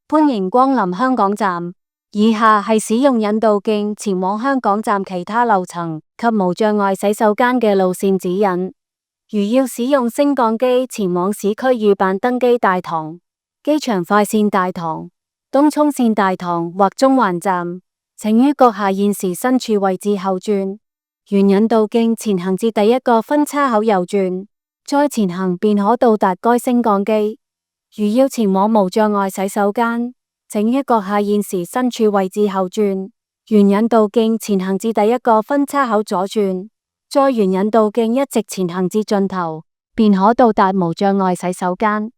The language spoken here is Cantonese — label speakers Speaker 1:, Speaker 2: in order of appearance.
Speaker 1: 歡迎光臨香港站，以下係使用引導徑前往香港站其他樓層及無障礙洗手間嘅路線指引。如要使用升降機前往市區預辦登機大堂、機場快線大堂、東涌線大堂或中環站，請於閣下現時身處位置後轉，沿引導徑前行至第一個分叉口右轉，再前行便可到達該升降機。如要前往無障礙洗手間，請於閣下現時身處位置後轉，沿引導徑前行至第一個分叉口左轉，再沿引導徑一直前行至盡頭，便可到達無障礙洗手間。